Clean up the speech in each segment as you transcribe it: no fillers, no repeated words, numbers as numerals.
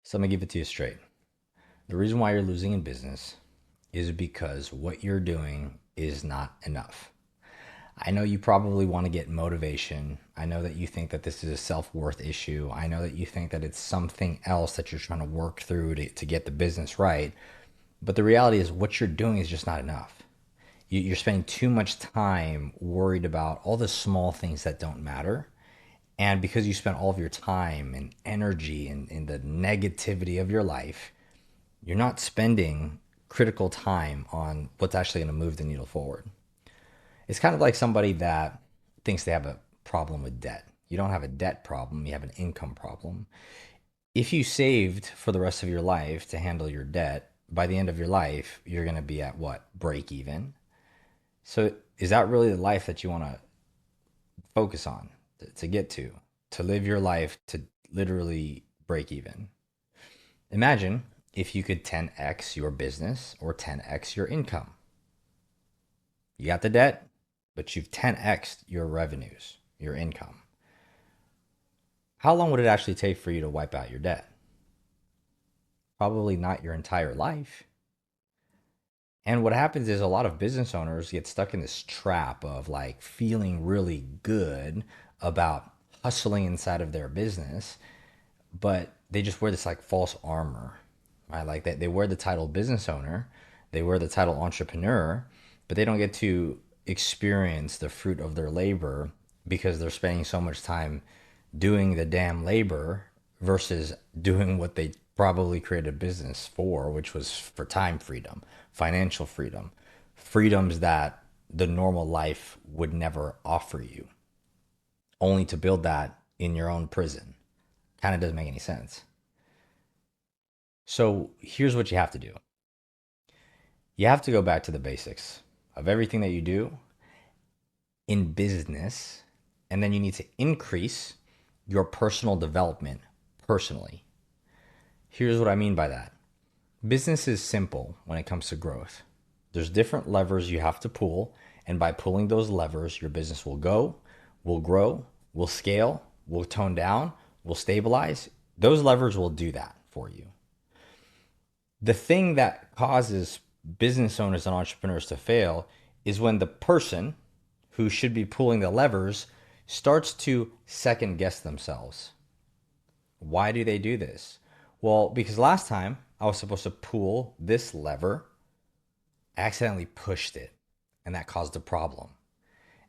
So I'm gonna give it to you straight. The reason why you're losing in business is because what you're doing is not enough. I know you probably want to get motivation. I know that you think that this is a self-worth issue. I know that you think that it's something else that you're trying to work through to get the business right. But the reality is what you're doing is just not enough. You're spending too much time worried about all the small things that don't matter. And because you spend all of your time and energy in the negativity of your life, you're not spending critical time on what's actually going to move the needle forward. It's kind of like somebody that thinks they have a problem with debt. You don't have a debt problem, you have an income problem. If you saved for the rest of your life to handle your debt, by the end of your life, you're going to be at what? Break even. So, is that really the life that you want to focus on to get to live your life to literally break even? Imagine if you could 10x your business or 10x your income. You got the debt, but you've 10x'd your revenues, your income. How long would it actually take for you to wipe out your debt? Probably not your entire life. And what happens is a lot of business owners get stuck in this trap of like feeling really good about hustling inside of their business, but they just wear this like false armor, right? Like they wear the title business owner, they wear the title entrepreneur, but they don't get to experience the fruit of their labor because they're spending so much time doing the damn labor versus doing what they probably created a business for, which was for time freedom, financial freedom, freedoms that the normal life would never offer you, only to build that in your own prison. Kind of doesn't make any sense. So here's what you have to do. You have to go back to the basics of everything that you do in business, and then you need to increase your personal development personally. Here's what I mean by that. Business is simple when it comes to growth. There's different levers you have to pull, and by pulling those levers, your business will go, will grow, will scale, will tone down, will stabilize. Those levers will do that for you. The thing that causes business owners and entrepreneurs to fail is when the person who should be pulling the levers starts to second guess themselves. Why do they do this? Well, because last time I was supposed to pull this lever, I accidentally pushed it, and that caused a problem.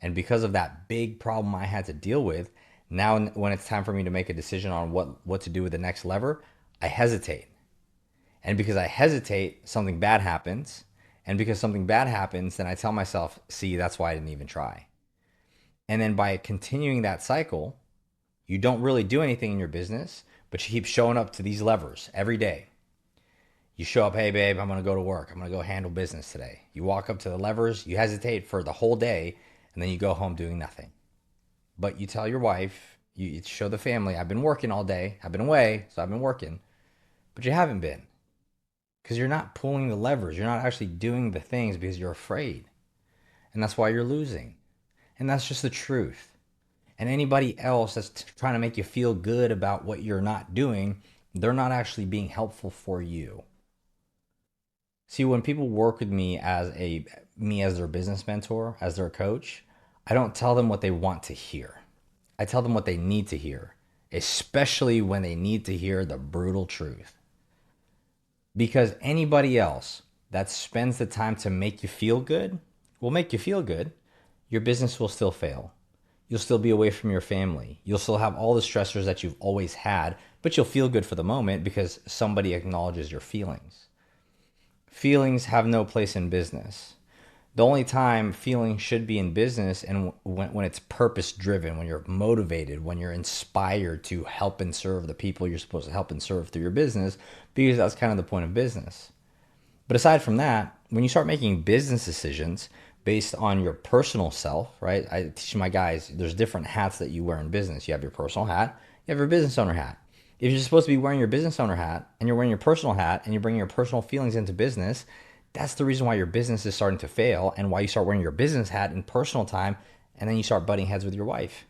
And because of that big problem I had to deal with, now when it's time for me to make a decision on what to do with the next lever, I hesitate. And because I hesitate, something bad happens. And because something bad happens, then I tell myself, see, that's why I didn't even try. And then by continuing that cycle, you don't really do anything in your business, but you keep showing up to these levers every day. You show up, hey, babe, I'm going to go to work. I'm going to go handle business today. You walk up to the levers, you hesitate for the whole day, and then you go home doing nothing. But you tell your wife, you show the family, I've been working all day. I've been away, so I've been working. But you haven't been because you're not pulling the levers. You're not actually doing the things because you're afraid. And that's why you're losing. And that's just the truth. And anybody else that's trying to make you feel good about what you're not doing, they're not actually being helpful for you. See, when people work with me as their business mentor, as their coach, I don't tell them what they want to hear. I tell them what they need to hear, especially when they need to hear the brutal truth. Because anybody else that spends the time to make you feel good will make you feel good. Your business will still fail. You'll still be away from your family. You'll still have all the stressors that you've always had, but you'll feel good for the moment because somebody acknowledges your feelings. Feelings have no place in business. The only time feelings should be in business and when it's purpose driven, when you're motivated, when you're inspired to help and serve the people you're supposed to help and serve through your business, because that's kind of the point of business. But aside from that, when you start making business decisions based on your personal self, right? I teach my guys, there's different hats that you wear in business. You have your personal hat, you have your business owner hat. If you're supposed to be wearing your business owner hat and you're wearing your personal hat and you're bringing your personal feelings into business, that's the reason why your business is starting to fail and why you start wearing your business hat in personal time and then you start butting heads with your wife.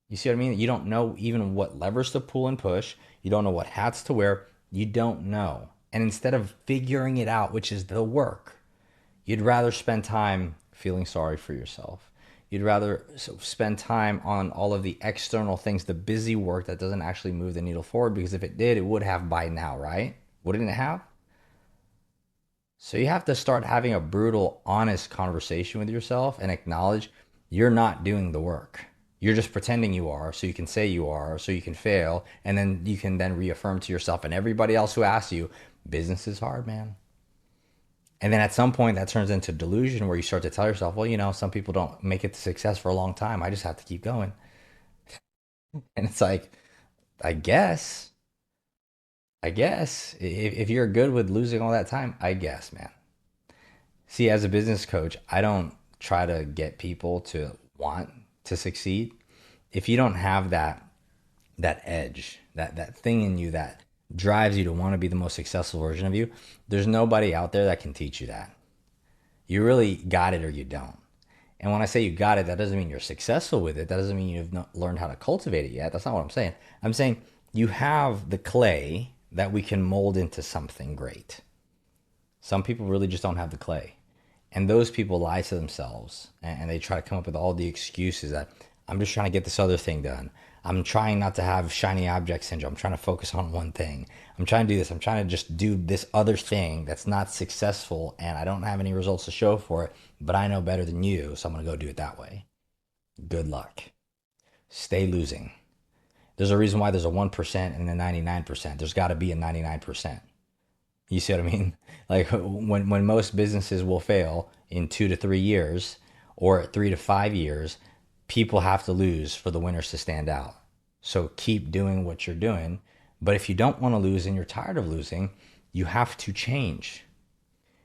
You see what I mean? You don't know even what levers to pull and push. You don't know what hats to wear. You don't know. And instead of figuring it out, which is the work, you'd rather spend time feeling sorry for yourself. You'd rather spend time on all of the external things, the busy work that doesn't actually move the needle forward, because if it did, it would have by now, right? Wouldn't it have? So you have to start having a brutal, honest conversation with yourself and acknowledge you're not doing the work. You're just pretending you are so you can say you are, so you can fail, and then you can then reaffirm to yourself and everybody else who asks you, business is hard, man. And then at some point that turns into delusion where you start to tell yourself, well, some people don't make it to success for a long time. I just have to keep going. And it's like, I guess, if you're good with losing all that time, I guess, man. See, as a business coach, I don't try to get people to want to succeed. If you don't have that edge, that thing in you that drives you to want to be the most successful version of you, there's nobody out there that can teach you that. You really got it or you don't. And when I say you got it, that doesn't mean you're successful with it. That doesn't mean you've not learned how to cultivate it yet. That's not what I'm saying. I'm saying you have the clay that we can mold into something great. Some people really just don't have the clay. And those people lie to themselves and they try to come up with all the excuses that I'm just trying to get this other thing done. I'm trying not to have shiny object syndrome. I'm trying to focus on one thing. I'm trying to do this. I'm trying to just do this other thing that's not successful and I don't have any results to show for it, but I know better than you, so I'm going to go do it that way. Good luck. Stay losing. There's a reason why there's a 1% and a 99%. There's got to be a 99%. You see what I mean? Like when most businesses will fail in 2 to 3 years or 3 to 5 years, people have to lose for the winners to stand out. So keep doing what you're doing. But if you don't want to lose and you're tired of losing, you have to change.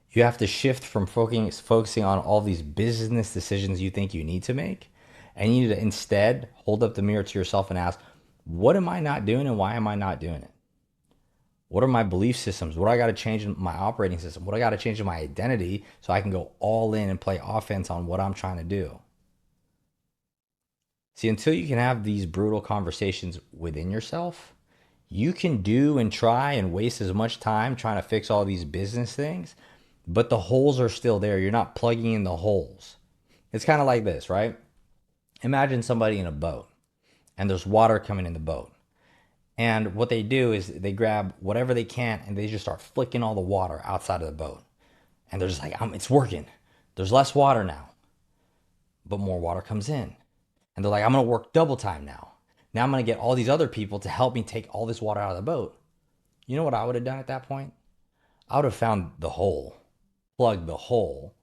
You have to shift from focusing on all these business decisions you think you need to make. And you need to instead hold up the mirror to yourself and ask, what am I not doing and why am I not doing it? What are my belief systems? What do I got to change in my operating system? What do I got to change in my identity so I can go all in and play offense on what I'm trying to do? See, until you can have these brutal conversations within yourself, you can do and try and waste as much time trying to fix all these business things, but the holes are still there. You're not plugging in the holes. It's kind of like this, right? Imagine somebody in a boat and there's water coming in the boat. And what they do is they grab whatever they can and they just start flicking all the water outside of the boat. And they're just like, it's working. There's less water now, but more water comes in. And they're like, I'm going to work double time now. Now I'm going to get all these other people to help me take all this water out of the boat. You know what I would have done at that point? I would have found the hole, plugged the hole,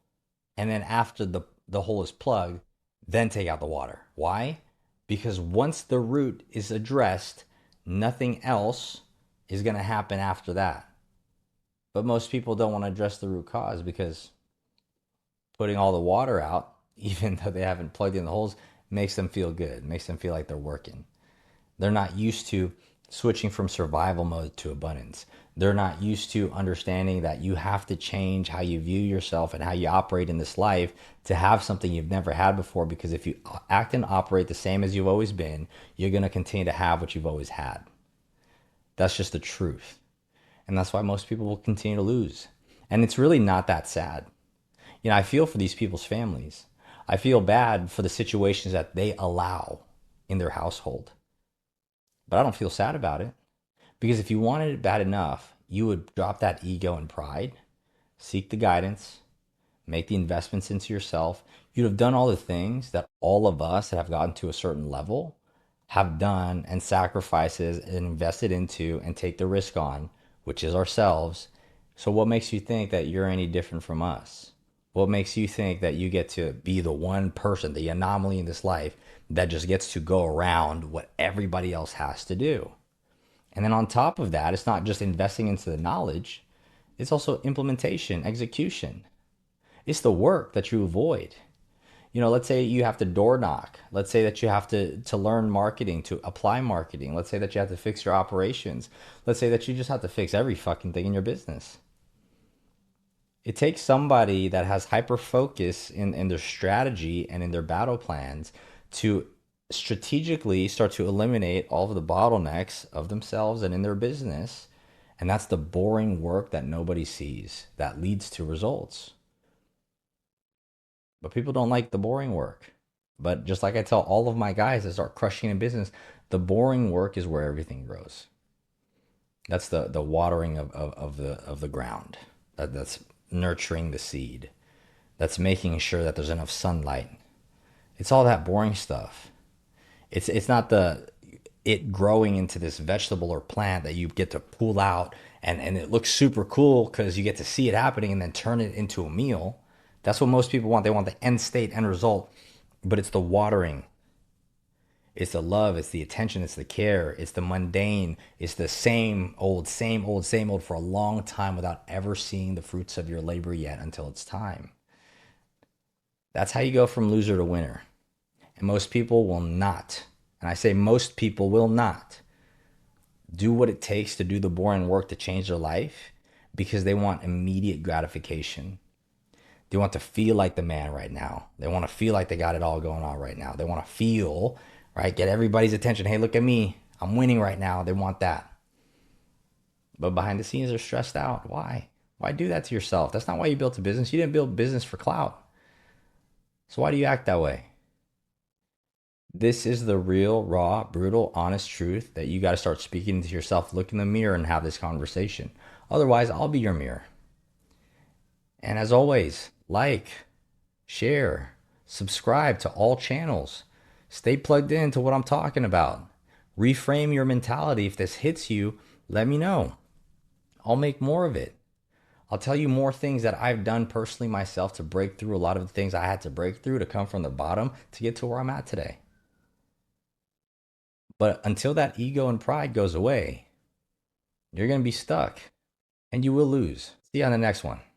and then after the hole is plugged, then take out the water. Why? Because once the root is addressed, nothing else is going to happen after that. But most people don't want to address the root cause because putting all the water out, even though they haven't plugged in the holes, makes them feel good, makes them feel like they're working. They're not used to switching from survival mode to abundance. They're not used to understanding that you have to change how you view yourself and how you operate in this life to have something you've never had before. Because if you act and operate the same as you've always been, you're going to continue to have what you've always had. That's just the truth. And that's why most people will continue to lose. And it's really not that sad. I feel for these people's families. I feel bad for the situations that they allow in their household. But I don't feel sad about it. Because if you wanted it bad enough, you would drop that ego and pride, seek the guidance, make the investments into yourself. You'd have done all the things that all of us that have gotten to a certain level have done and sacrifices and invested into and take the risk on, which is ourselves. So what makes you think that you're any different from us? What makes you think that you get to be the one person, the anomaly in this life that just gets to go around what everybody else has to do? And then on top of that, it's not just investing into the knowledge, it's also implementation, execution. It's the work that you avoid. Let's say you have to door knock. Let's say that you have to learn marketing, to apply marketing. Let's say that you have to fix your operations. Let's say that you just have to fix every fucking thing in your business. It takes somebody that has hyper focus in their strategy and in their battle plans to strategically start to eliminate all of the bottlenecks of themselves and in their business. And that's the boring work that nobody sees that leads to results. But people don't like the boring work. But just like I tell all of my guys that start crushing in business, the boring work is where everything grows. That's the watering of the ground. That's nurturing the seed. That's making sure that there's enough sunlight. It's all that boring stuff. It's not the it growing into this vegetable or plant that you get to pull out and it looks super cool because you get to see it happening and then turn it into a meal. That's what most people want. They want the end state, end result, but it's the watering. It's the love, it's the attention, it's the care, it's the mundane, it's the same old for a long time without ever seeing the fruits of your labor yet until it's time. That's how you go from loser to winner. And most people will not, and I say most people will not, do what it takes to do the boring work to change their life because they want immediate gratification. They want to feel like the man right now. They want to feel like they got it all going on right now. They want to feel, right, get everybody's attention. Hey, look at me. I'm winning right now. They want that. But behind the scenes, they're stressed out. Why? Why do that to yourself? That's not why you built a business. You didn't build a business for clout. So why do you act that way? This is the real, raw, brutal, honest truth that you got to start speaking to yourself. Look in the mirror and have this conversation. Otherwise, I'll be your mirror. And as always, like, share, subscribe to all channels. Stay plugged into what I'm talking about. Reframe your mentality. If this hits you, let me know. I'll make more of it. I'll tell you more things that I've done personally myself to break through a lot of the things I had to break through to come from the bottom to get to where I'm at today. But until that ego and pride goes away, you're going to be stuck and you will lose. See you on the next one.